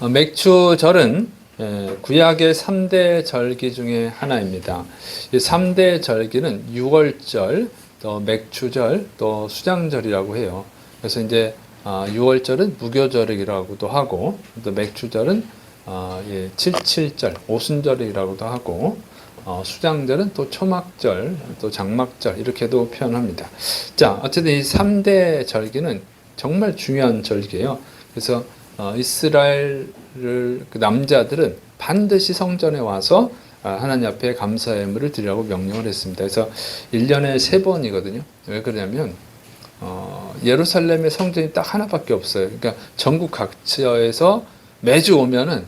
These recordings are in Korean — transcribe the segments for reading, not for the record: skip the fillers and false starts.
맥추절은 구약의 3대 절기 중에 하나입니다. 이 3대 절기는 유월절, 또 맥추절, 또 수장절이라고 해요. 그래서 이제 유월절은 무교절이라고도 하고, 또 맥추절은 77절, 오순절이라고도 하고, 수장절은 또 초막절, 또 장막절 이렇게도 표현합니다. 자, 어쨌든 이 3대 절기는 정말 중요한 절기예요. 그래서 이스라엘 남자들은 반드시 성전에 와서 하나님 앞에 감사의 예물을 드리라고 명령을 했습니다. 그래서 1년에 3번이거든요. 왜 그러냐면 예루살렘의 성전이 딱 하나밖에 없어요. 그러니까 전국 각지에서 매주 오면은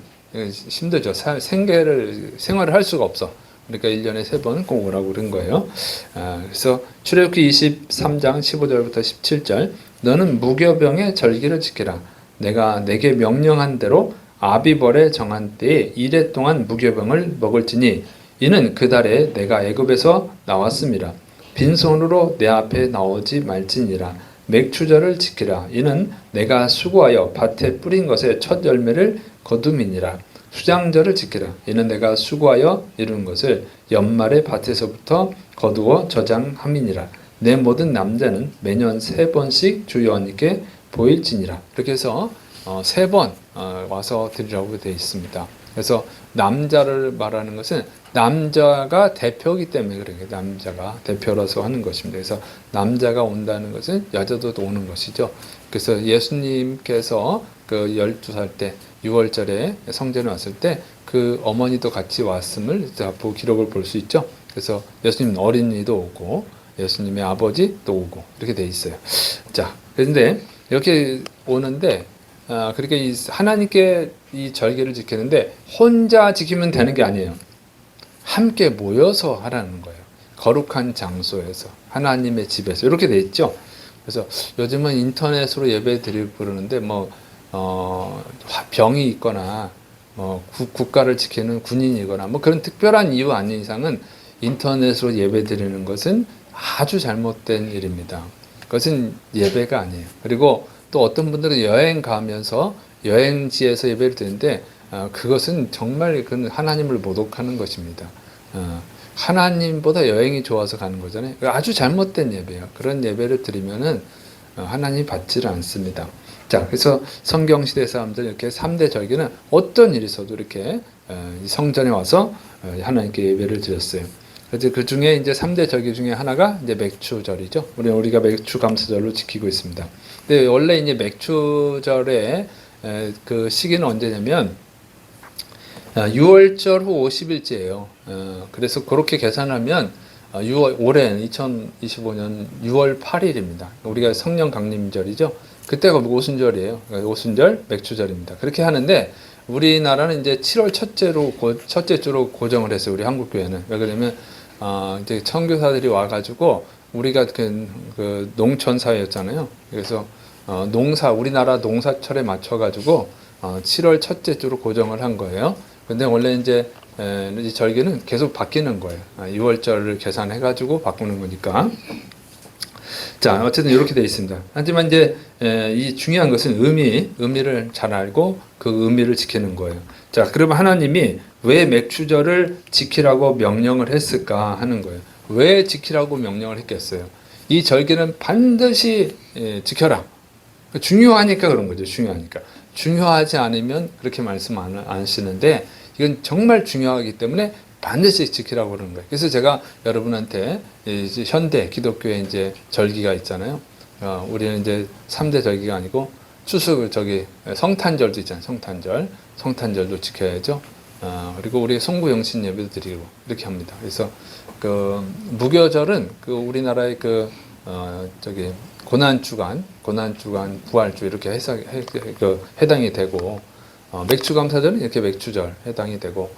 힘들죠. 생활을 할 수가 없어. 그러니까 1년에 3번은 꼭 오라고 그런 거예요. 그래서 출애굽기 23장 15절부터 17절 너는 무교병의 절기를 지키라. 내가 내게 명령한 대로 아비벌에 정한 때에 이래 동안 무교병을 먹을지니 이는 그 달에 내가 애굽에서 나왔음이라. 빈손으로 내 앞에 나오지 말지니라. 맥추절을 지키라. 이는 내가 수고하여 밭에 뿌린 것의 첫 열매를 거둠이니라. 수장절을 지키라. 이는 내가 수고하여 이룬 것을 연말에 밭에서부터 거두어 저장함이니라. 내 모든 남자는 매년 3번씩 주 여호와께 보일지니라. 이렇게 해서 3번 와서 드리라고 되어 있습니다. 그래서 남자를 말하는 것은 남자가 대표이기 때문에 그래요. 남자가 대표라서 하는 것입니다. 그래서 남자가 온다는 것은 여자도 오는 것이죠. 그래서 예수님께서 그 12살 때 6월절에 성전에 왔을 때 그 어머니도 같이 왔음을 앞으로 기록을 볼 수 있죠. 그래서 예수님 어린이도 오고 예수님의 아버지도 오고 이렇게 돼 있어요. 자, 그런데 이렇게 오는데 그렇게 하나님께 이 절기를 지키는데 혼자 지키면 되는 게 아니에요. 함께 모여서 하라는 거예요. 거룩한 장소에서 하나님의 집에서 이렇게 돼 있죠. 그래서 요즘은 인터넷으로 예배 드리고 그러는데 병이 있거나 국가를 지키는 군인이거나 그런 특별한 이유 아닌 이상은 인터넷으로 예배 드리는 것은 아주 잘못된 일입니다. 그것은 예배가 아니에요. 그리고 또 어떤 분들은 여행 가면서 여행지에서 예배를 드리는데 그것은 정말 하나님을 모독하는 것입니다. 하나님보다 여행이 좋아서 가는 거잖아요. 아주 잘못된 예배예요. 그런 예배를 드리면은 하나님이 받지를 않습니다. 자, 그래서 성경시대 사람들 이렇게 3대 절기는 어떤 일이 있어도 이렇게 성전에 와서 하나님께 예배를 드렸어요. 그래서 그 중에 이제 3대 절기 중에 하나가 이제 맥추절이죠. 우리가 맥추 감사절로 지키고 있습니다. 근데 원래 이제 맥추절의 그 시기는 언제냐면 6월절 후 50일째예요. 그래서 그렇게 계산하면 올해 2025년 6월 8일입니다. 우리가 성령 강림절이죠. 그때가 오순절이에요. 오순절, 맥추절입니다. 그렇게 하는데 우리나라는 이제 7월 첫째 주로 고정을 했어요. 우리 한국교회는. 왜 그러냐면 이제 선교사들이 와가지고 우리가 그 농촌 사회였잖아요. 그래서 우리나라 농사철에 맞춰가지고 7월 첫째 주로 고정을 한 거예요. 근데 원래 이제 이 절기는 계속 바뀌는 거예요. 6월절을 계산해가지고 바꾸는 거니까. 자, 어쨌든 이렇게 되어 있습니다. 하지만 이제 이 중요한 것은 의미를 잘 알고 그 의미를 지키는 거예요. 자, 그러면 하나님이 왜 맥추절을 지키라고 명령을 했을까 하는 거예요. 왜 지키라고 명령을 했겠어요? 이 절기는 반드시 지켜라. 중요하니까 그런 거죠. 중요하지 않으면 그렇게 말씀 안 하시는데 이건 정말 중요하기 때문에 반드시 지키라고 그러는 거예요. 그래서 제가 여러분한테 이제 현대 기독교의 이제 절기가 있잖아요. 우리는 이제 3대 절기가 아니고 성탄절도 있잖아요. 성탄절도 지켜야죠. 그리고 우리 송구영신 예배도 드리고 이렇게 합니다. 그래서 그 무교절은 그 우리나라의 고난주간, 부활주 이렇게 해당이 되고 맥추감사절은 이렇게 맥추절 해당이 되고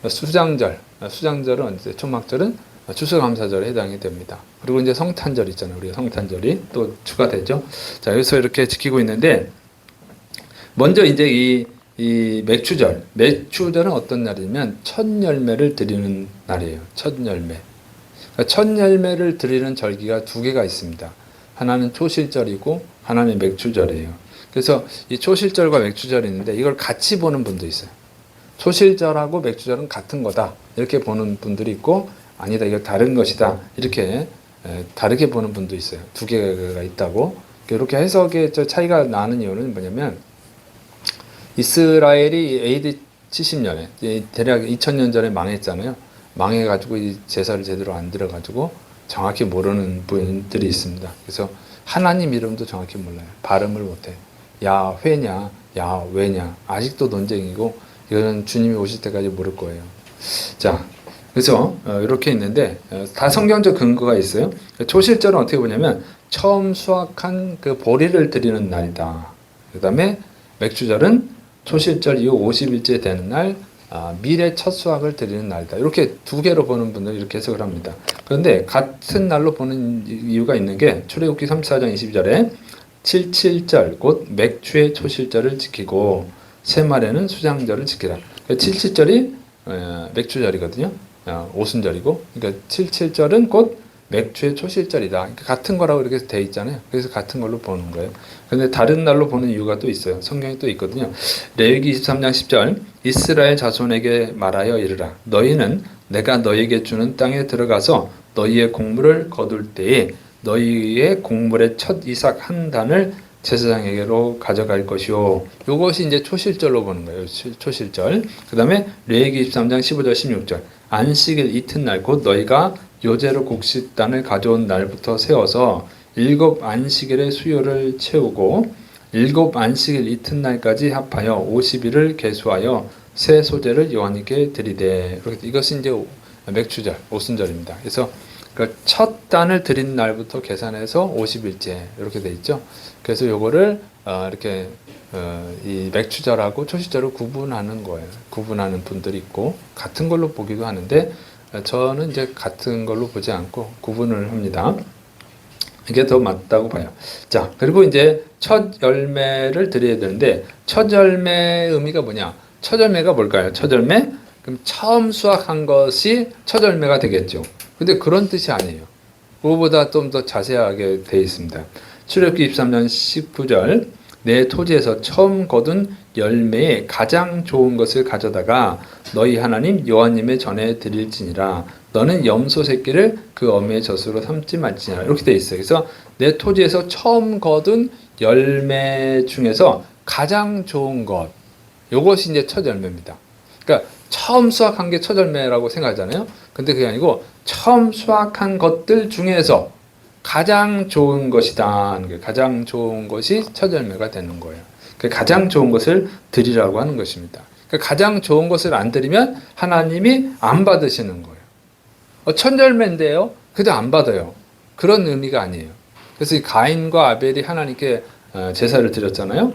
수장절은 이제 초막절은 추수감사절에 해당이 됩니다. 그리고 이제 성탄절 있잖아요. 우리가 성탄절이 또 추가되죠. 자, 여기서 이렇게 지키고 있는데 먼저 이제 이 맥추절은 어떤 날이냐면 첫 열매를 드리는 날이에요. 첫 열매. 그러니까 첫 열매를 드리는 절기가 2개가 있습니다. 하나는 초실절이고 하나는 맥추절이에요. 그래서 이 초실절과 맥주절이 있는데 이걸 같이 보는 분도 있어요. 초실절하고 맥주절은 같은 거다 이렇게 보는 분들이 있고, 아니다 이거 다른 것이다 이렇게 다르게 보는 분도 있어요. 두 개가 있다고. 이렇게 해석의 차이가 나는 이유는 뭐냐면, 이스라엘이 AD 70년에 대략 2000년 전에 망했잖아요. 망해가지고 이 제사를 제대로 안 들어가지고 정확히 모르는 분들이 있습니다. 그래서 하나님 이름도 정확히 몰라요. 발음을 못해. 야훼냐 야외냐 아직도 논쟁이고, 이거는 주님이 오실 때까지 모를 거예요. 자, 그래서 이렇게 있는데 다 성경적 근거가 있어요. 초실절은 어떻게 보냐면 처음 수확한 그 보리를 드리는 날이다. 그 다음에 맥주절은 초실절 이후 50일째 되는 날, 밀의 첫 수확을 드리는 날이다. 이렇게 두 개로 보는 분들은 이렇게 해석을 합니다. 그런데 같은 날로 보는 이유가 있는 게, 출애굽기 34장 22절에 77절 곧 맥주의 초실절을 지키고 새말에는 수장절을 지키라. 77절이 맥주절이거든요. 오순절이고, 그러니까 77절은 곧 맥주의 초실절이다. 그러니까 같은 거라고 이렇게 돼 있잖아요. 그래서 같은 걸로 보는 거예요. 그런데 다른 날로 보는 이유가 또 있어요. 성경에 또 있거든요. 레위기 23장 10절 이스라엘 자손에게 말하여 이르라. 너희는 내가 너희에게 주는 땅에 들어가서 너희의 곡물을 거둘 때에 너희의 곡물의 첫 이삭 한 단을 제사장에게로 가져갈 것이요. 이것이 이제 초실절로 보는 거예요. 초실절. 그 다음에 레위기 23장 15절 16절 안식일 이튿날 곧 너희가 요제로 곡식단을 가져온 날부터 세워서 7 안식일의 수요를 채우고 7 안식일 이튿날까지 합하여 50일을 계수하여 새 소재를 여호와님께 드리되. 이것이 이제 맥주절, 오순절입니다. 그래서 그 첫 단을 드린 날부터 계산해서 50일째 이렇게 돼 있죠. 그래서 요거를 이렇게 이 맥주절하고 초실절을 구분하는 거예요. 구분하는 분들이 있고 같은 걸로 보기도 하는데, 저는 이제 같은 걸로 보지 않고 구분을 합니다. 이게 더 맞다고 봐요. 자, 그리고 이제 첫 열매를 드려야 되는데, 첫 열매의 의미가 뭐냐? 첫 열매가 뭘까요? 첫 열매? 그럼 처음 수확한 것이 첫 열매가 되겠죠. 근데 그런 뜻이 아니에요. 그거보다 좀 더 자세하게 되어 있습니다. 출애굽기 23년 19절 내 토지에서 처음 거둔 열매의 가장 좋은 것을 가져다가 너희 하나님 여호와님의 전에 드릴지니라. 너는 염소 새끼를 그 어미의 젖으로 삼지 말지니라. 이렇게 되어 있어요. 그래서 내 토지에서 처음 거둔 열매 중에서 가장 좋은 것, 이것이 이제 첫 열매입니다. 그러니까 처음 수확한 게 첫 열매라고 생각하잖아요. 근데 그게 아니고 처음 수확한 것들 중에서 가장 좋은 것이다. 가장 좋은 것이 첫 열매가 되는 거예요. 가장 좋은 것을 드리라고 하는 것입니다. 가장 좋은 것을 안 드리면 하나님이 안 받으시는 거예요. 첫 열매인데요. 그래도 안 받아요. 그런 의미가 아니에요. 그래서 가인과 아벨이 하나님께 제사를 드렸잖아요.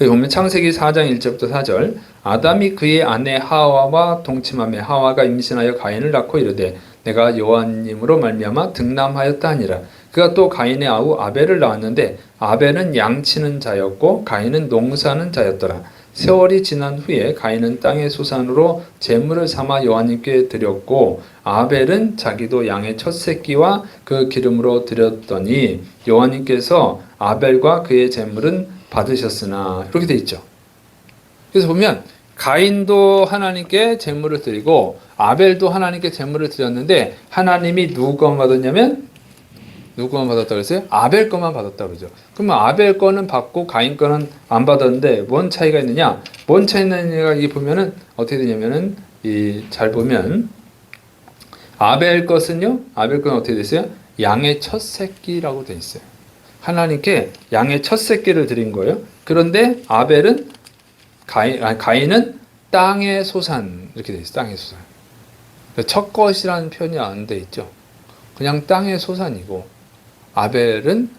여기 보면 창세기 4장 1절부터 4절 아담이 그의 아내 하와와 동침하며 하와가 임신하여 가인을 낳고 이르되 내가 여호와님으로 말미암아 등남하였다 하니라. 그가 또 가인의 아우 아벨을 낳았는데 아벨은 양치는 자였고 가인은 농사는 자였더라. 세월이 지난 후에 가인은 땅의 소산으로 제물을 삼아 여호와님께 드렸고 아벨은 자기도 양의 첫 새끼와 그 기름으로 드렸더니 여호와님께서 아벨과 그의 제물은 받으셨으나. 이렇게 돼 있죠. 그래서 보면 가인도 하나님께 제물을 드리고 아벨도 하나님께 제물을 드렸는데 하나님이 누구 것만 받았냐면 누구 것만 받았다 그랬어요? 아벨 것만 받았다 그러죠. 그러면 아벨 거는 받고 가인 거는 안 받았는데 뭔 차이가 있느냐? 뭔 차이가 있느냐가 이 보면은 어떻게 되냐면은 이 잘 보면 아벨 것은요. 아벨 건 어떻게 됐어요? 양의 첫 새끼라고 돼 있어요. 하나님께 양의 첫 새끼를 드린 거예요. 그런데 아벨은 가인은 땅의 소산 이렇게 돼 있어요. 땅의 소산. 첫 것이라는 표현이 안 돼 있죠. 그냥 땅의 소산이고 아벨은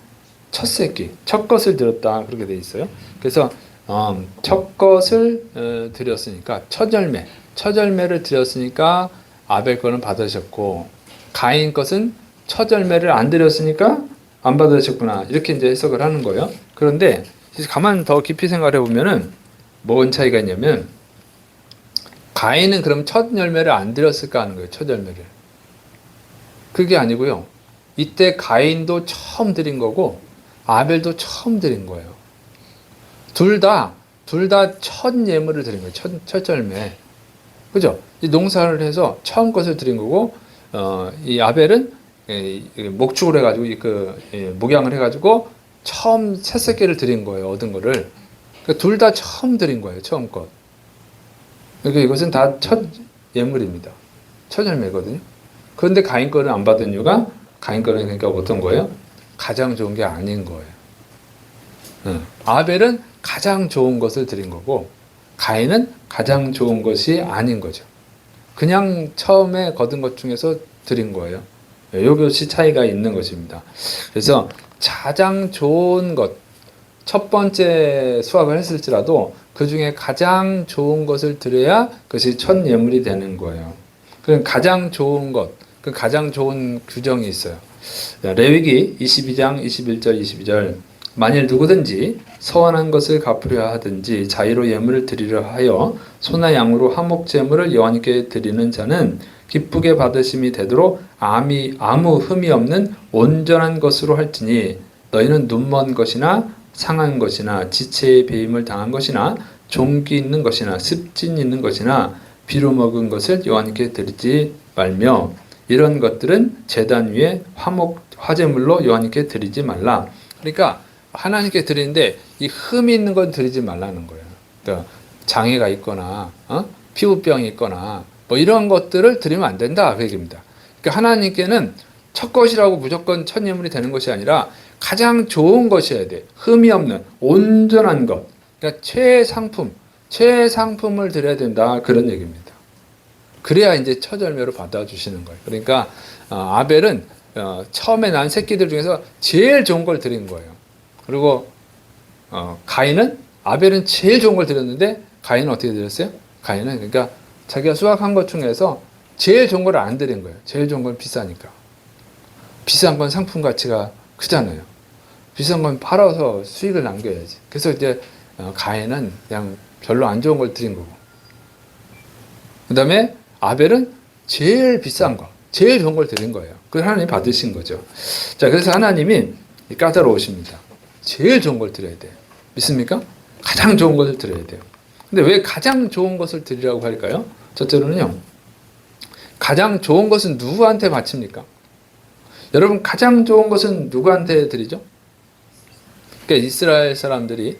첫 새끼, 첫 것을 드렸다 그렇게 돼 있어요. 그래서 첫 것을 드렸으니까 첫 열매를 드렸으니까 아벨 거는 받으셨고 가인 것은 첫 열매를 안 드렸으니까 안 받으셨구나 이렇게 이제 해석을 하는 거예요. 그런데 가만 더 깊이 생각해 보면은 뭔 차이가 있냐면 가인은 그럼 첫 열매를 안 드렸을까 하는 거예요. 첫 열매를. 그게 아니고요. 이때 가인도 처음 드린 거고 아벨도 처음 드린 거예요. 둘 다 첫 예물을 드린 거예요. 첫 열매. 그죠? 이 농사를 해서 처음 것을 드린 거고, 이 아벨은 목축을 해가지고, 목양을 해가지고, 처음 새끼를 드린 거예요. 얻은 거를. 그러니까 둘 다 처음 드린 거예요. 처음 것. 그러니까 이것은 다 첫 예물입니다. 첫 열매거든요. 그런데 가인 거를 안 받은 이유가, 가인 거는 그러니까 어떤 거예요? 가장 좋은 게 아닌 거예요. 아벨은 가장 좋은 것을 드린 거고, 가인은 가장 좋은 것이 아닌 거죠. 그냥 처음에 거둔 것 중에서 드린 거예요. 이것이 차이가 있는 것입니다. 그래서 가장 좋은 것, 첫 번째 수확을 했을지라도 그 중에 가장 좋은 것을 드려야 그것이 첫 예물이 되는 거예요. 그럼 가장 좋은 것, 그 가장 좋은 규정이 있어요. 레위기 22장 21절 22절 만일 누구든지 서원한 것을 갚으려 하든지 자의로 예물을 드리려 하여 소나 양으로 화목 제물을 여호와께 드리는 자는 기쁘게 받으심이 되도록 아무 흠이 없는 온전한 것으로 할지니 너희는 눈먼 것이나 상한 것이나 지체의 배임을 당한 것이나 종기 있는 것이나 습진 있는 것이나 비로 먹은 것을 여호와께 드리지 말며 이런 것들은 제단 위에 화제물로 여호와께 드리지 말라. 그러니까 하나님께 드리는데 이 흠이 있는 건 드리지 말라는 거예요. 그러니까 장애가 있거나 피부병이 있거나 뭐 이런 것들을 드리면 안 된다 그 얘기입니다. 그러니까 하나님께는 첫 것이라고 무조건 첫 예물이 되는 것이 아니라 가장 좋은 것이어야 돼. 흠이 없는 온전한 것. 그러니까 최상품을 드려야 된다 그런 얘기입니다. 그래야 이제 첫 열매로 받아주시는 거예요. 그러니까 아벨은 처음에 난 새끼들 중에서 제일 좋은 걸 드린 거예요. 그리고 아벨은 제일 좋은 걸 드렸는데 가인은 어떻게 드렸어요? 가인은 그러니까 자기가 수확한 것 중에서 제일 좋은 걸 안 드린 거예요. 제일 좋은 건 비싸니까. 비싼 건 상품 가치가 크잖아요. 비싼 건 팔아서 수익을 남겨야지. 그래서 이제 가인은 그냥 별로 안 좋은 걸 드린 거고. 그 다음에 아벨은 제일 비싼 거, 제일 좋은 걸 드린 거예요. 그걸 하나님이 받으신 거죠. 자, 그래서 하나님이 까다로우십니다. 제일 좋은 걸 드려야 돼요. 믿습니까? 가장 좋은 것을 드려야 돼요. 근데 왜 가장 좋은 것을 드리라고 할까요? 첫째로는요, 가장 좋은 것은 누구한테 바칩니까? 여러분, 가장 좋은 것은 누구한테 드리죠? 그러니까 이스라엘 사람들이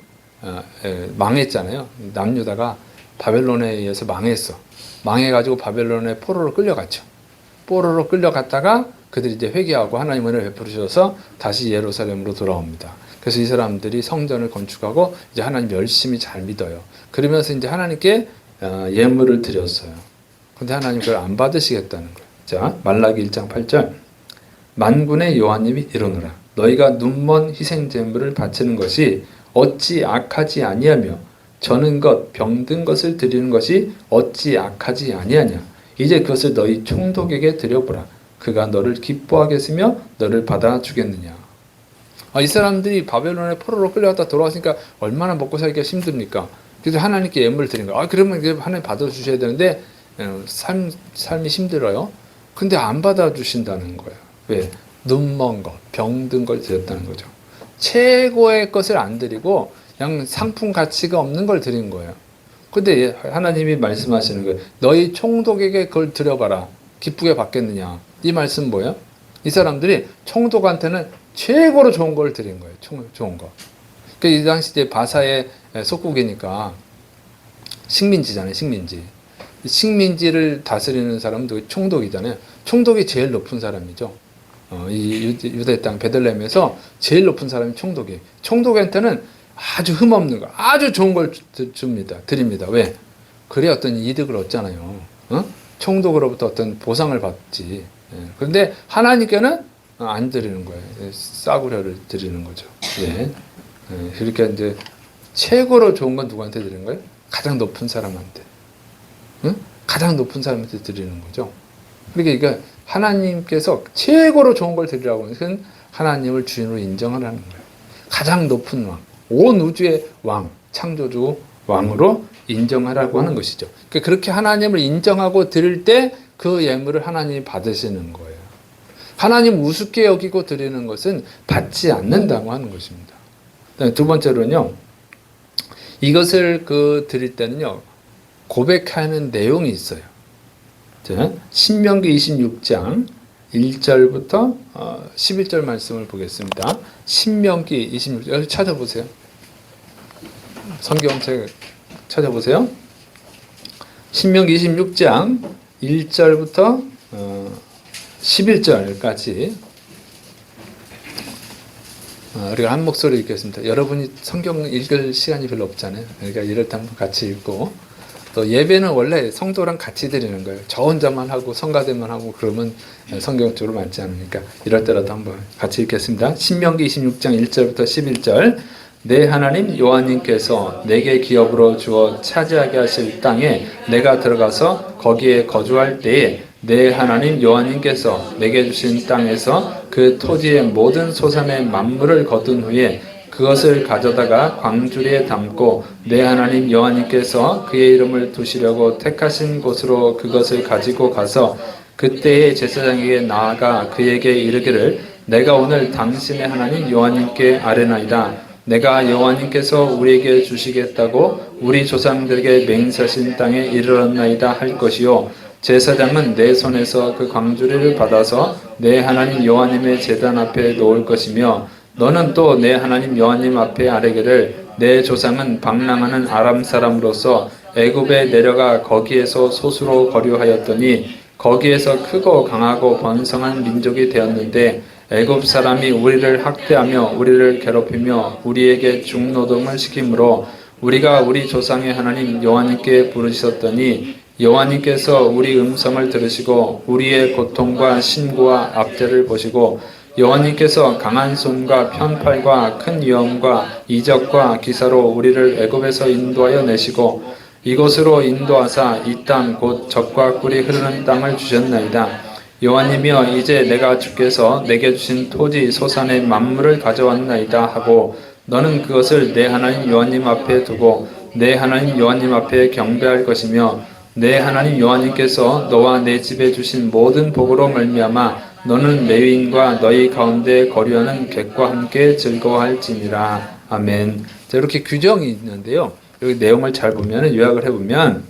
망했잖아요. 남유다가 바벨론에 의해서 망했어. 망해가지고 바벨론에 포로로 끌려갔죠. 포로로 끌려갔다가 그들이 이제 회개하고 하나님 은혜를 베풀으셔서 다시 예루살렘으로 돌아옵니다. 그래서 이 사람들이 성전을 건축하고 이제 하나님 열심히 잘 믿어요. 그러면서 이제 하나님께 예물을 드렸어요. 근데 하나님 그걸 안 받으시겠다는 거예요. 자, 말라기 1장 8절. 만군의 여호와님이 이르노라. 너희가 눈먼 희생 제물을 바치는 것이 어찌 악하지 아니하며 저는 것 병든 것을 드리는 것이 어찌 악하지 아니하냐. 이제 그것을 너희 총독에게 드려보라. 그가 너를 기뻐하겠으며 너를 받아주겠느냐. 이 사람들이 바벨론의 포로로 끌려갔다 돌아왔으니까 얼마나 먹고 살기가 힘듭니까? 그래서 하나님께 예물을 드린 거예요. 그러면 이제 하나님 받아주셔야 되는데 삶이 힘들어요. 근데 안 받아주신다는 거예요. 왜? 눈먼 것, 병든 걸 드렸다는 거죠. 최고의 것을 안 드리고 그냥 상품 가치가 없는 걸 드린 거예요. 근데 하나님이 말씀하시는 거예요. 너희 총독에게 그걸 드려봐라. 기쁘게 받겠느냐. 이 말씀 뭐예요? 이 사람들이 총독한테는 최고로 좋은 걸 드린 거예요. 좋은 거. 그러니까 이 당시 이제 바사의 속국이니까 식민지잖아요. 식민지를 다스리는 사람도 총독이잖아요. 총독이 제일 높은 사람이죠. 이 유대 땅 베들레헴에서 제일 높은 사람이 총독이에요. 총독한테는 아주 흠없는 거, 아주 좋은 걸 드립니다. 왜? 그래야 어떤 이득을 얻잖아요. 총독으로부터 어떤 보상을 받지. 그런데 하나님께는 안 드리는 거예요. 싸구려를 드리는 거죠. 그러니까 이제 최고로 좋은 건 누구한테 드리는 거예요? 가장 높은 사람한테. 가장 높은 사람한테 드리는 거죠. 그러니까 하나님께서 최고로 좋은 걸 드리라고 하는 것은 하나님을 주인으로 인정하라는 거예요. 가장 높은 왕, 온 우주의 왕, 창조주 왕으로 인정하라고 하는 것이죠. 그러니까 그렇게 하나님을 인정하고 드릴 때 그 예물을 하나님이 받으시는 거예요. 하나님 우습게 여기고 드리는 것은 받지 않는다고 하는 것입니다. 두 번째로는요, 이것을 드릴 때는요, 고백하는 내용이 있어요. 자, 신명기 26장 1절부터 11절 말씀을 보겠습니다. 신명기 26장, 여기 찾아보세요. 성경책 찾아보세요. 신명기 26장 1절부터 11절까지 우리가 한 목소리 읽겠습니다. 여러분이 성경 읽을 시간이 별로 없잖아요. 그러니까 이럴 때 한번 같이 읽고, 또 예배는 원래 성도랑 같이 드리는 거예요. 저 혼자만 하고 성가대만 하고 그러면 성경적으로 맞지 않으니까 이럴 때라도 한번 같이 읽겠습니다. 신명기 26장 1절부터 11절. 내 하나님 여호와님께서 내게 기업으로 주어 차지하게 하실 땅에 내가 들어가서 거기에 거주할 때에 내 하나님 여호와님께서 내게 주신 땅에서 그 토지의 모든 소산의 만물을 거둔 후에 그것을 가져다가 광주리에 담고 내 하나님 여호와님께서 그의 이름을 두시려고 택하신 곳으로 그것을 가지고 가서 그때의 제사장에게 나아가 그에게 이르기를 내가 오늘 당신의 하나님 여호와님께 아뢰나이다. 내가 여호와님께서 우리에게 주시겠다고 우리 조상들에게 맹세하신 땅에 이르렀나이다 할 것이요 제사장은 내 손에서 그 광주리를 받아서 내 하나님 여호와님의 제단 앞에 놓을 것이며 너는 또 내 하나님 여호와님 앞에 아뢰기를 내 조상은 방랑하는 아람 사람으로서 애굽에 내려가 거기에서 소수로 거류하였더니 거기에서 크고 강하고 번성한 민족이 되었는데 애굽 사람이 우리를 학대하며 우리를 괴롭히며 우리에게 중노동을 시키므로 우리가 우리 조상의 하나님 여호와님께 부르셨더니 여호와님께서 우리 음성을 들으시고 우리의 고통과 신고와 압제를 보시고 여호와님께서 강한 손과 편팔과 큰 위험과 이적과 기사로 우리를 애굽에서 인도하여 내시고 이곳으로 인도하사 이 땅 곧 젖과 꿀이 흐르는 땅을 주셨나이다. 여호와님이여 이제 내가 주께서 내게 주신 토지 소산의 만물을 가져왔나이다 하고 너는 그것을 내 하나님 여호와님 앞에 두고 내 하나님 여호와님 앞에 경배할 것이며 내 하나님 여호와님께서 너와 내 집에 주신 모든 복으로 말미암아 너는 레위인과 너희 가운데 거류하는 객과 함께 즐거워할지니라. 아멘. 자, 이렇게 규정이 있는데요. 여기 내용을 잘 보면 요약을 해보면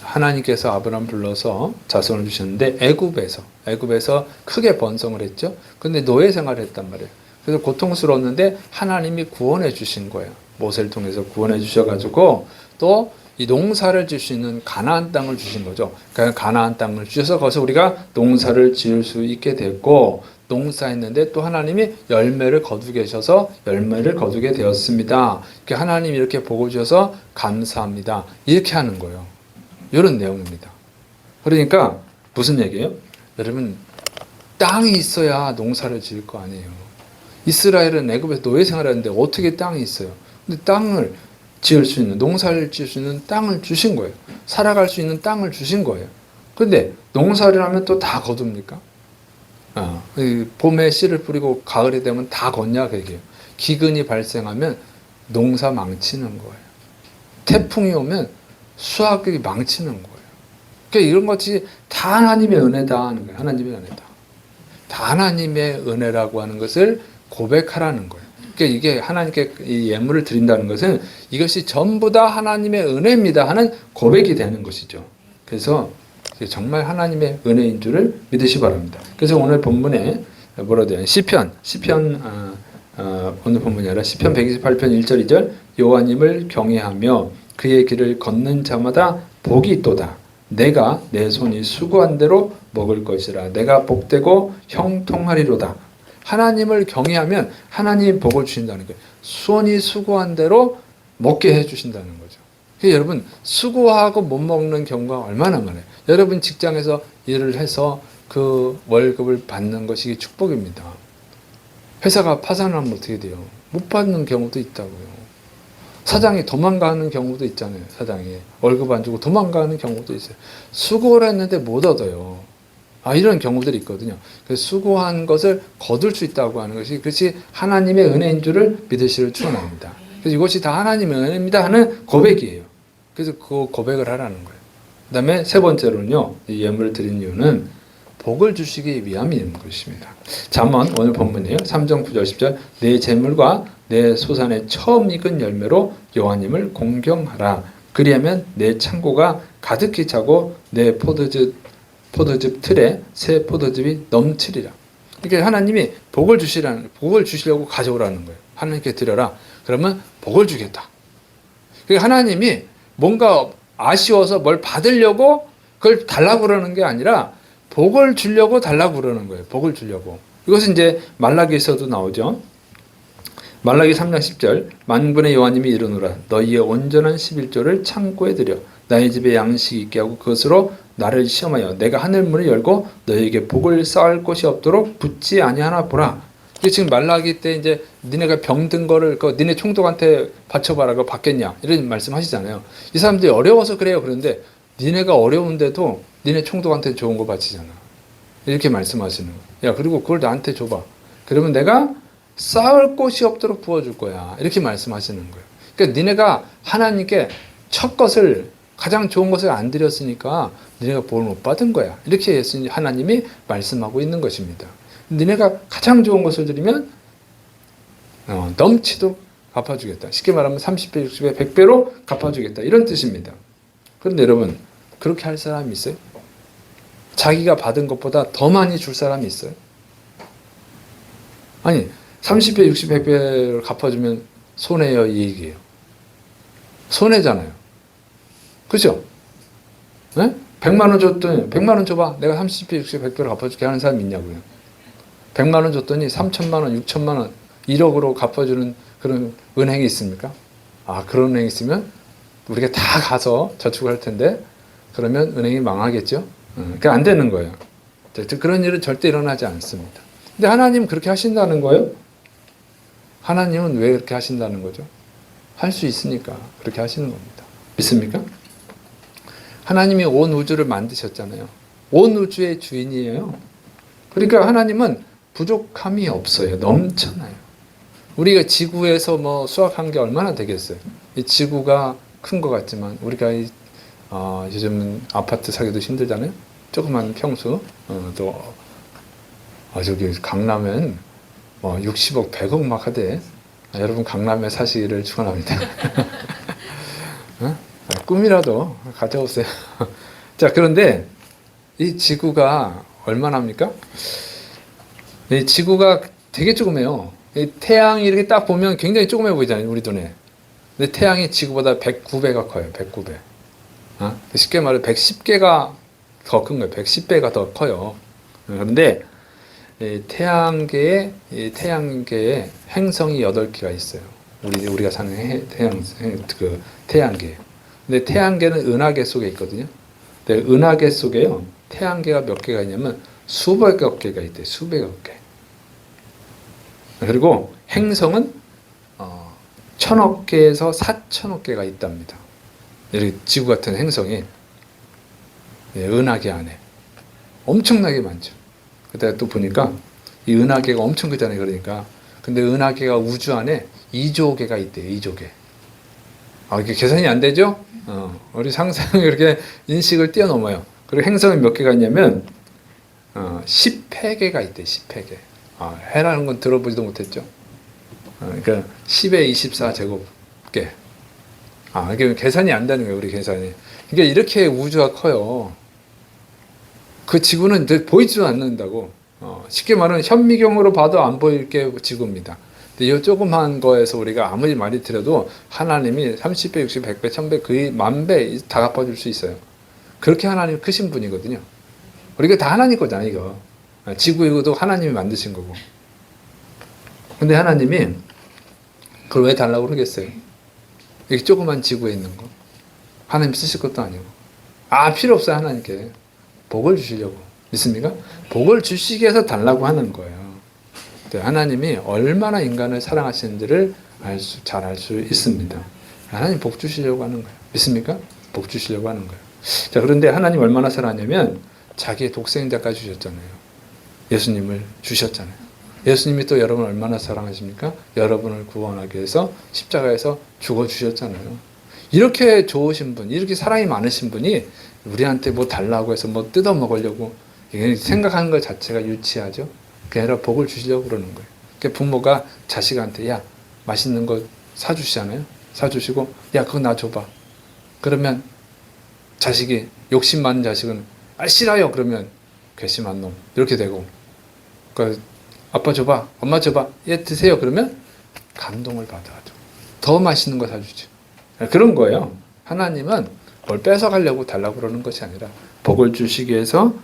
하나님께서 아브라함 불러서 자손을 주셨는데 애굽에서 크게 번성을 했죠. 근데 노예 생활을 했단 말이에요. 그래서 고통스러웠는데 하나님이 구원해 주신 거예요. 모세를 통해서 구원해 주셔가지고 또 이 농사를 질 수 있는 가나안 땅을 주신 거죠. 그러니까 가나안 땅을 주셔서 거기서 우리가 농사를 지을 수 있게 됐고 농사했는데 또 하나님이 열매를 거두게 계셔서 열매를 거두게 되었습니다. 하나님이 이렇게 복을 주셔서 감사합니다. 이렇게 하는 거예요. 이런 내용입니다. 그러니까 무슨 얘기예요? 여러분 땅이 있어야 농사를 지을 거 아니에요. 이스라엘은 애굽에서 노예 생활하는데 어떻게 땅이 있어요? 근데 땅을 지을 수 있는 농사를 지을 수 있는 땅을 주신 거예요. 살아갈 수 있는 땅을 주신 거예요. 그런데 농사를 하면 또 다 거둡니까? 봄에 씨를 뿌리고 가을이 되면 다 걷냐 그 얘기예요. 기근이 발생하면 농사 망치는 거예요. 태풍이 오면 수확이 망치는 거예요. 그러니까 이런 것이 다 하나님의 은혜다 하는 거예요. 하나님의 은혜다. 다 하나님의 은혜라고 하는 것을 고백하라는 거예요. 그러니까 이게 하나님께 이 예물을 드린다는 것은 이것이 전부 다 하나님의 은혜입니다 하는 고백이 되는 것이죠. 그래서 정말 하나님의 은혜인 줄을 믿으시 바랍니다. 그래서 오늘 본문에 뭐라 돼요? 시편 오늘 본문이 아니라 시편 128편 1절 2절 여호와님을 경외하며 그의 길을 걷는 자마다 복이 있도다. 내가 내 손이 수고한 대로 먹을 것이라. 내가 복되고 형통하리로다. 하나님을 경외하면 하나님이 복을 주신다는 거예요. 손이 수고한 대로 먹게 해주신다는 거죠. 그러니까 여러분 수고하고 못 먹는 경우가 얼마나 많아요. 여러분 직장에서 일을 해서 그 월급을 받는 것이 축복입니다. 회사가 파산하면 어떻게 돼요? 못 받는 경우도 있다고요. 사장이 도망가는 경우도 있잖아요. 사장이 월급 안 주고 도망가는 경우도 있어요. 수고를 했는데 못 얻어요. 이런 경우들이 있거든요. 그래서 수고한 것을 거둘 수 있다고 하는 것이 그것이 하나님의 은혜인 줄을 믿으시길 축원합니다. 그래서 이것이 다 하나님의 은혜입니다 하는 고백이에요. 그래서 그 고백을 하라는 거예요. 그 다음에 세 번째로는요. 이 예물을 드린 이유는 복을 주시기 위함인 것입니다. 잠언 오늘 본문이에요. 3장 9절 10절 내 재물과 내 소산의 처음 익은 열매로 여호와님을 공경하라. 그리하면 내 창고가 가득히 차고 내 포도즙 틀에 새 포도즙이 넘치리라. 그러니까 하나님이 복을 주시려고 가져오라는 거예요. 하나님께 드려라. 그러면 복을 주겠다. 그러니까 하나님이 뭔가 아쉬워서 뭘 받으려고 그걸 달라고 그러는 게 아니라 복을 주려고 달라고 그러는 거예요. 복을 주려고. 이것은 이제 말라기에서도 나오죠. 말라기 3장 10절 만군의 여호와님이 이르노라 너희의 온전한 11조를 창고에 들여 나의 집에 양식이 있게 하고 그것으로 나를 시험하여 내가 하늘문을 열고 너희에게 복을 쌓을 곳이 없도록 붙지 아니하나 보라. 이게 지금 말라기 때 이제 니네가 병든 거를 니네 총독한테 바쳐봐라. 그거 받겠냐 이런 말씀하시잖아요. 이 사람들이 어려워서 그래요. 그런데 니네가 어려운데도 니네 총독한테 좋은 거 바치잖아. 이렇게 말씀하시는 거야. 야 그리고 그걸 나한테 줘봐. 그러면 내가 쌓을 곳이 없도록 부어줄 거야. 이렇게 말씀하시는 거예요. 그러니까 니네가 하나님께 첫 것을 가장 좋은 것을 안 드렸으니까 니네가 복을 못 받은 거야. 이렇게 하나님이 말씀하고 있는 것입니다. 니네가 가장 좋은 것을 드리면 넘치도록 갚아주겠다. 쉽게 말하면 30배, 60배, 100배로 갚아주겠다. 이런 뜻입니다. 그런데 여러분 그렇게 할 사람이 있어요? 자기가 받은 것보다 더 많이 줄 사람이 있어요? 아니 30배, 60배, 100배를 갚아주면 손해요, 이익이에요? 손해잖아요. 그죠? 네? 100만 원 줬더니 100만 원 줘봐. 내가 30배, 60배, 100배를 갚아줄게 하는 사람이 있냐고요. 100만 원 줬더니 3천만 원, 6천만 원, 1억으로 갚아주는 그런 은행이 있습니까? 아, 그런 은행이 있으면 우리가 다 가서 저축을 할 텐데 그러면 은행이 망하겠죠? 그게 안 되는 거예요. 그런 일은 절대 일어나지 않습니다. 근데 하나님은 그렇게 하신다는 거예요? 하나님은 왜 그렇게 하신다는 거죠? 할 수 있으니까 그렇게 하시는 겁니다. 믿습니까? 하나님이 온 우주를 만드셨잖아요. 온 우주의 주인이에요. 그러니까 하나님은 부족함이 없어요. 넘쳐나요. 우리가 지구에서 뭐 수확한 게 얼마나 되겠어요? 이 지구가 큰 것 같지만 우리가 요즘은 아파트 사기도 힘들잖아요. 조그만 평수 저기 강남엔 60억, 100억 막 하대. 여러분 강남에 사시기를 축원합니다. 꿈이라도 가져오세요. 자, 그런데 이 지구가 얼마나 합니까? 이 지구가 되게 조그매요. 이 태양이 이렇게 딱 보면 굉장히 조그매 보이잖아요, 우리 눈에. 근데 태양이 지구보다 109배가 커요, 109배. 쉽게 말해 110개가 더 큰 거예요. 110배가 더 커요. 그런데 이 태양계에 행성이 8개가 있어요. 우리가 사는 태양계. 근데 태양계는 은하계 속에 있거든요. 근데 은하계 속에요. 태양계가 몇 개가 있냐면 수백억 개가 있대요. 수백억 개. 그리고 행성은 1000억 개에서 4000억 개가 있답니다. 이렇게 지구 같은 행성이 은하계 안에 엄청나게 많죠. 그때 또 보니까 이 은하계가 엄청 크잖아요. 그러니까 근데 은하계가 우주 안에 2조 개가 있대요. 2조 개. 이게 계산이 안 되죠? 우리 상상이 이렇게 인식을 뛰어넘어요. 그리고 행성이 몇 개가 있냐면 10회계가 있대요. 10회계. 해라는 건 들어보지도 못했죠. 그러니까 10의 24제곱계. 이게 계산이 안 되는 거예요. 우리 계산이. 그러니까 이렇게 우주가 커요. 그 지구는 보이지도 않는다고. 쉽게 말하면 현미경으로 봐도 안 보일 게 지구입니다. 근데 이 조그만 거에서 우리가 아무리 많이 들여도 하나님이 30배, 60배, 100배, 1000배, 거의 10,000배 다 갚아줄 수 있어요. 그렇게 하나님 크신 분이거든요. 우리가 다 하나님 거잖아요, 이거. 지구 이것도 하나님이 만드신 거고. 근데 하나님이 그걸 왜 달라고 그러겠어요? 이게 조그만 지구에 있는 거. 하나님 쓰실 것도 아니고. 필요 없어요, 하나님께. 복을 주시려고. 믿습니까? 복을 주시기 위해서 달라고 하는 거예요. 하나님이 얼마나 인간을 사랑하시는지를 잘 알 수 있습니다. 하나님 복 주시려고 하는 거예요. 믿습니까? 복 주시려고 하는 거예요. 자, 그런데 하나님 얼마나 사랑하냐면 자기의 독생자까지 주셨잖아요. 예수님을 주셨잖아요. 예수님이 또 여러분을 얼마나 사랑하십니까? 여러분을 구원하기 위해서 십자가에서 죽어주셨잖아요. 이렇게 좋으신 분, 이렇게 사랑이 많으신 분이 우리한테 뭐 달라고 해서 뭐 뜯어먹으려고 이게 생각하는 것 자체가 유치하죠. 그게 아니라 복을 주시려고 그러는 거예요. 그러니까 부모가 자식한테 야 맛있는 거 사주시잖아요. 사주시고 야 그거 나 줘봐. 그러면 자식이 욕심 많은 자식은 아 싫어요. 그러면 괘씸한 놈 이렇게 되고 그러니까 아빠 줘봐. 엄마 줘봐. 얘 드세요. 그러면 감동을 받아가지고 더 맛있는 거 사주죠. 그런 거예요. 하나님은 뭘 뺏어가려고 달라고 그러는 것이 아니라 복을 주시기 위해서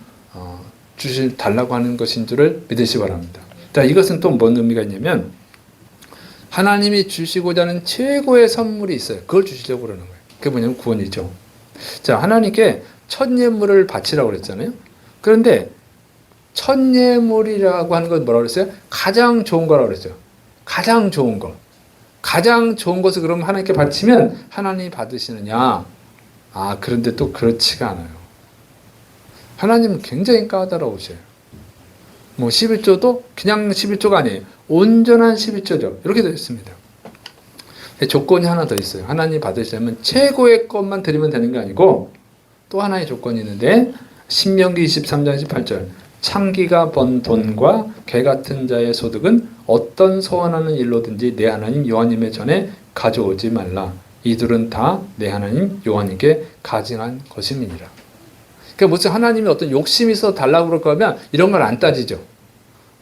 달라고 하는 것인 줄을 믿으시기 바랍니다. 자, 이것은 또 뭔 의미가 있냐면 하나님이 주시고자 하는 최고의 선물이 있어요. 그걸 주시려고 그러는 거예요. 그게 뭐냐면 구원이죠. 자, 하나님께 첫 예물을 바치라고 그랬잖아요. 그런데 첫 예물이라고 하는 건 뭐라고 그랬어요? 가장 좋은 거라고 그랬어요. 가장 좋은 거. 가장 좋은 것을 그럼 하나님께 바치면 하나님이 받으시느냐? 아, 그런데 또 그렇지가 않아요. 하나님은 굉장히 까다로우셔요. 뭐 11조도 그냥 11조가 아니에요. 온전한 11조죠. 이렇게 되어 있습니다. 조건이 하나 더 있어요. 하나님이 받으시려면 최고의 것만 드리면 되는 게 아니고 또 하나의 조건이 있는데 신명기 23장 18절 창기가 번 돈과 개 같은 자의 소득은 어떤 소원하는 일로든지 내 하나님 여호와님의 전에 가져오지 말라. 이들은 다 내 하나님 여호와님께 가증한 것임이니라. 그러니까 무슨 하나님이 어떤 욕심이 있어 달라고 그럴 거면 이런 걸 안 따지죠.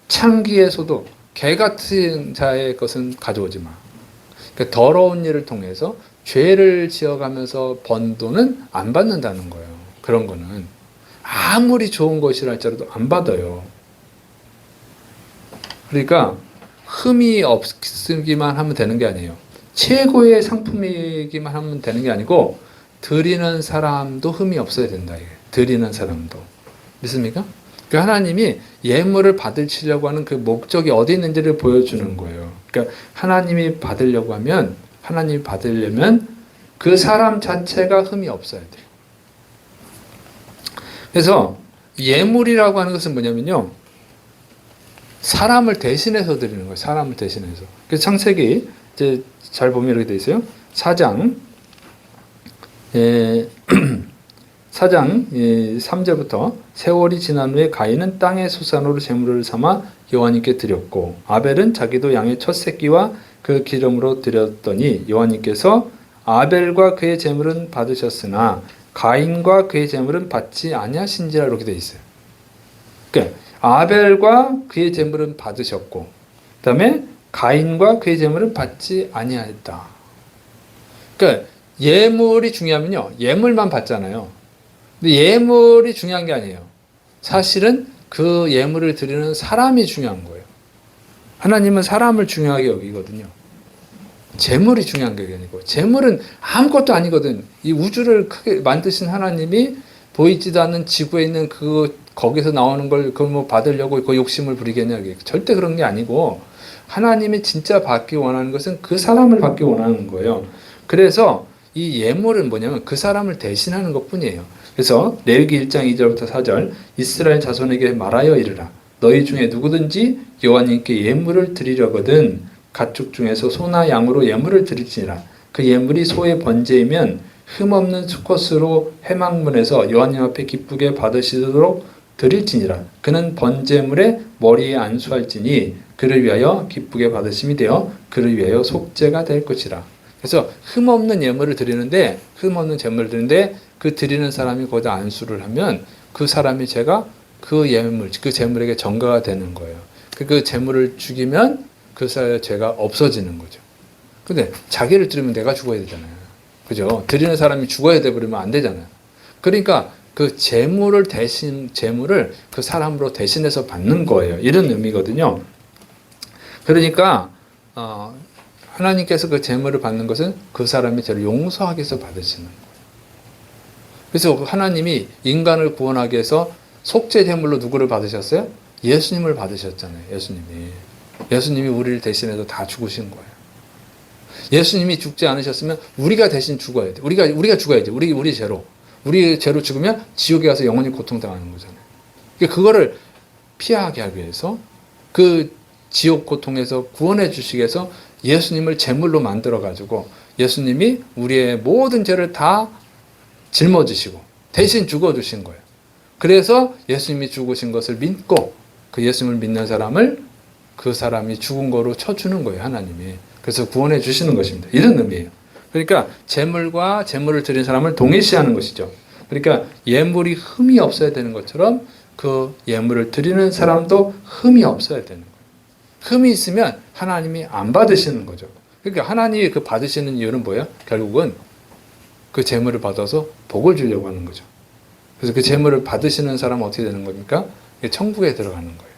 창기의 소득, 개 같은 자의 것은 가져오지 마. 그러니까 더러운 일을 통해서 죄를 지어가면서 번 돈은 안 받는다는 거예요. 그런 거는 아무리 좋은 것이라 할지라도 안 받아요. 그러니까 흠이 없기만 하면 되는 게 아니에요. 최고의 상품이기만 하면 되는 게 아니고 드리는 사람도 흠이 없어야 된다. 이게. 드리는 사람도. 믿습니까? 그 하나님이 예물을 받으시려고 하는 그 목적이 어디 있는지를 보여주는 거예요. 그러니까 하나님이 받으려고 하면 하나님이 받으려면 그 사람 자체가 흠이 없어야 돼요. 그래서 예물이라고 하는 것은 뭐냐면요. 사람을 대신해서 드리는 거예요. 사람을 대신해서. 그래서 창세기 이제 잘 보면 이렇게 돼 있어요. 4장 3절부터 세월이 지난 후에 가인은 땅의 소산으로 제물을 삼아 여호와님께 드렸고 아벨은 자기도 양의 첫 새끼와 그 기름으로 드렸더니 여호와님께서 아벨과 그의 제물은 받으셨으나 가인과 그의 제물은 받지 아니하신지라 이렇게 돼 있어요. 그러니까 아벨과 그의 제물은 받으셨고 그다음에 가인과 그의 제물은 받지 아니하였다. 그러니까 예물이 중요하면요. 예물만 받잖아요. 근데 예물이 중요한 게 아니에요. 사실은 그 예물을 드리는 사람이 중요한 거예요. 하나님은 사람을 중요하게 여기거든요. 재물이 중요한 게 아니고 재물은 아무것도 아니거든. 이 우주를 크게 만드신 하나님이 보이지도 않는 지구에 있는 거기서 나오는 걸 그걸 뭐 받으려고 그 욕심을 부리겠냐. 절대 그런 게 아니고 하나님이 진짜 받기 원하는 것은 그 사람을 받기 원하는 거예요. 그래서 이 예물은 뭐냐면 그 사람을 대신하는 것뿐이에요. 그래서 레위기 1장 2절부터 4절 이스라엘 자손에게 말하여 이르라. 너희 중에 누구든지 여호와님께 예물을 드리려거든 가축 중에서 소나 양으로 예물을 드릴지니라. 그 예물이 소의 번제이면 흠없는 수컷으로 회막문에서 여호와님 앞에 기쁘게 받으시도록 드릴지니라. 그는 번제물의 머리에 안수할지니 그를 위하여 기쁘게 받으심이 되어 그를 위하여 속죄가 될 것이라. 그래서 흠없는 예물을 드리는데 흠없는 제물을 드리는데 그 드리는 사람이 거기다 안수를 하면 그 사람이 죄가 그 예물, 그 제물에게 전가가 되는 거예요. 그 제물을 죽이면 그 사람의 죄가 없어지는 거죠. 근데 자기를 드리면 내가 죽어야 되잖아요. 그죠? 드리는 사람이 죽어야 돼버리면 안 되잖아요. 그러니까 그 제물을 그 사람으로 대신해서 받는 거예요. 이런 의미거든요. 그러니까, 하나님께서 그 제물을 받는 것은 그 사람이 죄를 용서하기 위해서 받으시는 거예요. 그래서 하나님이 인간을 구원하기 위해서 속죄 제물로 누구를 받으셨어요? 예수님을 받으셨잖아요. 예수님이 우리를 대신해서 다 죽으신 거예요. 예수님이 죽지 않으셨으면 우리가 대신 죽어야 돼. 우리가 죽어야지. 우리 죄로. 우리 죄로 죽으면 지옥에 가서 영원히 고통당하는 거잖아요. 그거를 피하게 하기 위해서 그 지옥 고통에서 구원해 주시기 위해서 예수님을 제물로 만들어 가지고 예수님이 우리의 모든 죄를 다 짊어지시고 대신 죽어주신 거예요. 그래서 예수님이 죽으신 것을 믿고 그 예수님을 믿는 사람을 그 사람이 죽은 거로 쳐주는 거예요, 하나님이. 그래서 구원해 주시는 것입니다. 이런 의미예요. 그러니까 재물과 재물을 드린 사람을 동일시하는 것이죠. 그러니까 예물이 흠이 없어야 되는 것처럼 그 예물을 드리는 사람도 흠이 없어야 되는 거예요. 흠이 있으면 하나님이 안 받으시는 거죠. 그러니까 하나님이 그 받으시는 이유는 뭐예요? 결국은 그 재물을 받아서 복을 주려고 하는 거죠. 그래서 그 재물을 받으시는 사람은 어떻게 되는 겁니까? 천국에 들어가는 거예요.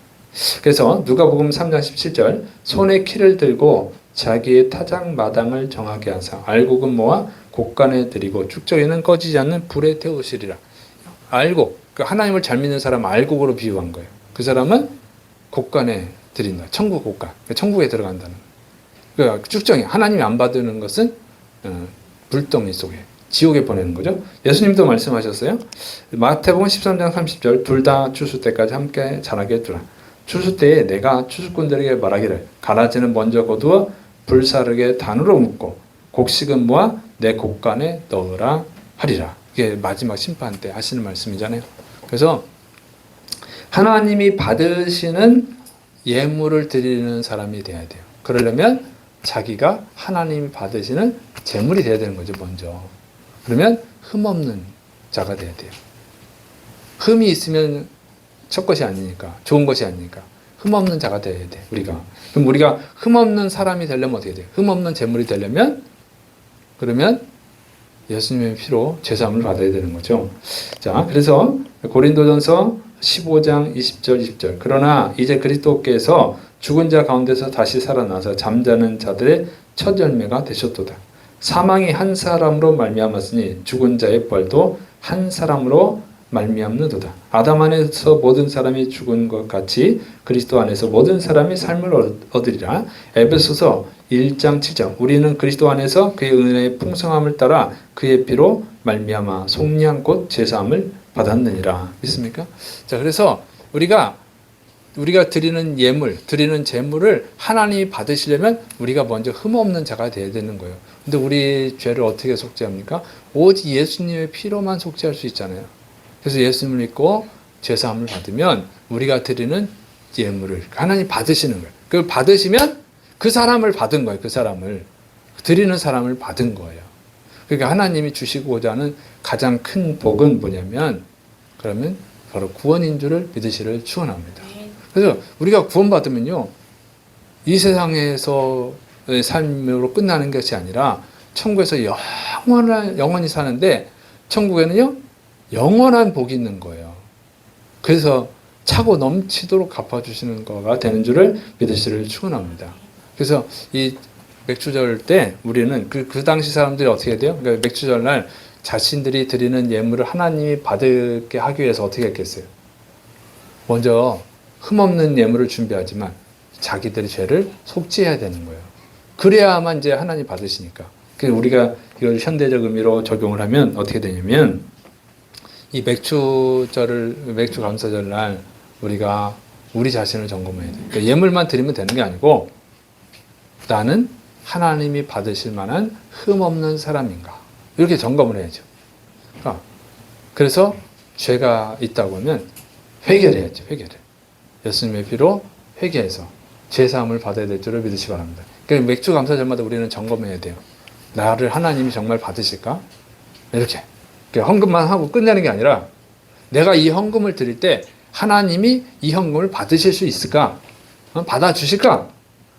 그래서 누가복음 3장 17절 손에 키를 들고 자기의 타작 마당을 정하게 하사 알곡은 모아 곡간에 드리고 쭉저기는 꺼지지 않는 불에 태우시리라. 알곡, 그 하나님을 잘 믿는 사람 알곡으로 비유한 거예요. 그 사람은 곡간에 드린다. 천국 곡간, 천국에 들어간다는 거예요. 그러니까 쭉저기 하나님이 안 받는 것은 불덩이 속에 지옥에 보내는 거죠. 예수님도 말씀하셨어요. 마태복음 13장 30절 둘 다 추수 때까지 함께 자라게 두라. 추수 때에 내가 추수꾼들에게 말하기를 가라지는 먼저 거두어 불사르게 단으로 묶고 곡식은 모아 내 곡간에 넣으라 하리라. 이게 마지막 심판 때 하시는 말씀이잖아요. 그래서 하나님이 받으시는 예물을 드리는 사람이 돼야 돼요. 그러려면 자기가 하나님이 받으시는 재물이 돼야 되는 거죠, 먼저. 그러면 흠없는 자가 돼야 돼요. 흠이 있으면 첫 것이 아니니까, 좋은 것이 아니니까 흠없는 자가 돼야 돼, 우리가. 그럼 우리가 흠없는 사람이 되려면 어떻게 돼요? 흠없는 재물이 되려면, 그러면 예수님의 피로 제사함을 받아야 되는 거죠. 자, 그래서 고린도전서 15장 20절 20절 그러나 이제 그리스도께서 죽은 자 가운데서 다시 살아나서 잠자는 자들의 첫 열매가 되셨도다. 사망이 한 사람으로 말미암았으니 죽은 자의 부활도 한 사람으로 말미암는도다. 아담 안에서 모든 사람이 죽은 것 같이 그리스도 안에서 모든 사람이 삶을 얻으리라. 에베소서 1장 7절 우리는 그리스도 안에서 그의 은혜의 풍성함을 따라 그의 피로 말미암아 속량 곧 제사함을 받았느니라. 믿습니까? 자, 그래서 우리가 드리는 예물, 드리는 재물을 하나님이 받으시려면 우리가 먼저 흠없는 자가 되어야 되는 거예요. 근데 우리 죄를 어떻게 속죄합니까? 오직 예수님의 피로만 속죄할 수 있잖아요. 그래서 예수님을 믿고 제사함을 받으면 우리가 드리는 예물을 하나님 받으시는 거예요. 그걸 받으시면 그 사람을 받은 거예요. 그 사람을 드리는 사람을 받은 거예요. 그러니까 하나님이 주시고자 하는 가장 큰 복은 뭐냐면 그러면 바로 구원인 줄을 믿으시를 축원합니다. 그래서 우리가 구원받으면요 이 세상에서의 삶으로 끝나는 것이 아니라 천국에서 영원히 사는데 천국에는요 영원한 복이 있는 거예요. 그래서 차고 넘치도록 갚아주시는 거가 되는 줄을 믿으시를 축원합니다. 그래서 이 맥주절 때 우리는 그 당시 사람들이 어떻게 돼요? 그러니까 맥주절 날 자신들이 드리는 예물을 하나님이 받게 하기 위해서 어떻게 했겠어요? 먼저 흠없는 예물을 준비하지만 자기들의 죄를 속죄해야 되는 거예요. 그래야만 이제 하나님 받으시니까. 그래서 우리가 이걸 현대적 의미로 적용을 하면 어떻게 되냐면 이 맥주 감사절 날 우리가 우리 자신을 점검해야 돼요. 그러니까 예물만 드리면 되는 게 아니고 나는 하나님이 받으실 만한 흠없는 사람인가 이렇게 점검을 해야죠. 그래서 죄가 있다고 하면 회개해야죠. 예수님의 피로 회개해서 제사함을 받아야 될 줄을 믿으시기 바랍니다. 그러니까 맥주 감사절마다 우리는 점검해야 돼요. 나를 하나님이 정말 받으실까? 이렇게 헌금만 하고 끝내는 게 아니라 내가 이 헌금을 드릴 때 하나님이 이 헌금을 받으실 수 있을까? 받아주실까?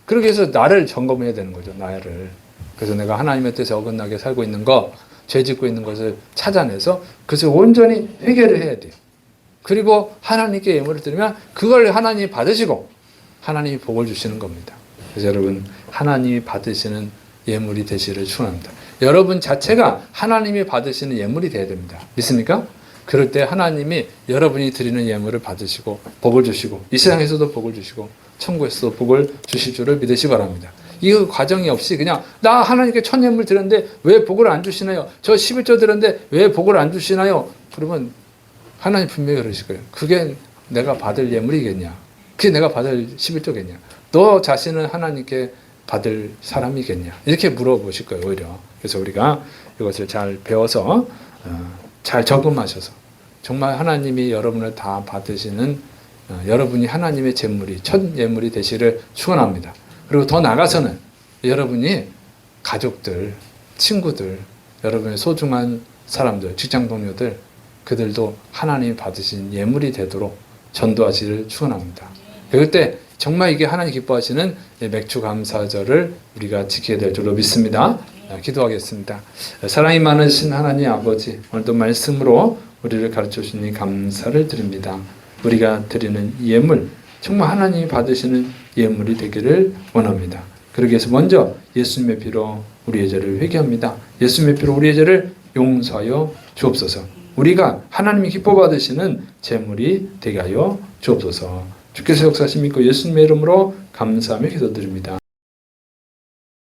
그러기 위해서 나를 점검해야 되는 거죠. 나를. 그래서 내가 하나님의 뜻에 어긋나게 살고 있는 거, 죄 짓고 있는 것을 찾아내서 그것을 온전히 회개를 해야 돼요. 그리고 하나님께 예물을 드리면 그걸 하나님이 받으시고 하나님이 복을 주시는 겁니다. 그래서 여러분 하나님이 받으시는 예물이 되시기를 축원합니다. 여러분 자체가 하나님이 받으시는 예물이 되어야 됩니다. 믿습니까? 그럴 때 하나님이 여러분이 드리는 예물을 받으시고 복을 주시고 이 세상에서도 복을 주시고 천국에서도 복을 주실 줄을 믿으시기 바랍니다. 이 과정이 없이 그냥 나 하나님께 천예물 드렸는데 왜 복을 안 주시나요? 저 11조 드렸는데 왜 복을 안 주시나요? 그러면 하나님 분명히 그러실 거예요. 그게 내가 받을 예물이겠냐? 그게 내가 받을 11조겠냐? 너 자신은 하나님께 받을 사람이겠냐? 이렇게 물어보실 거예요, 오히려. 그래서 우리가 이것을 잘 배워서 잘 적응하셔서 정말 하나님이 여러분을 다 받으시는 여러분이 하나님의 제물이 첫 예물이 되시를 축원합니다. 그리고 더 나아가서는 여러분이 가족들, 친구들, 여러분의 소중한 사람들, 직장 동료들 그들도 하나님이 받으신 예물이 되도록 전도하시를 축원합니다. 그럴 때 정말 이게 하나님 기뻐하시는 맥주 감사절을 우리가 지켜야 될 줄로 믿습니다. 기도하겠습니다. 사랑이 많으신 하나님 아버지, 오늘도 말씀으로 우리를 가르쳐 주시니 감사를 드립니다. 우리가 드리는 예물, 정말 하나님이 받으시는 예물이 되기를 원합니다. 그러기 위해서 먼저 예수님의 피로 우리의 죄를 회개합니다. 예수님의 피로 우리의 죄를 용서하여 주옵소서. 우리가 하나님이 기뻐 받으시는 제물이 되게 하여 주옵소서. 주께서 역사하심 믿고 예수님의 이름으로 감사하며 기도드립니다.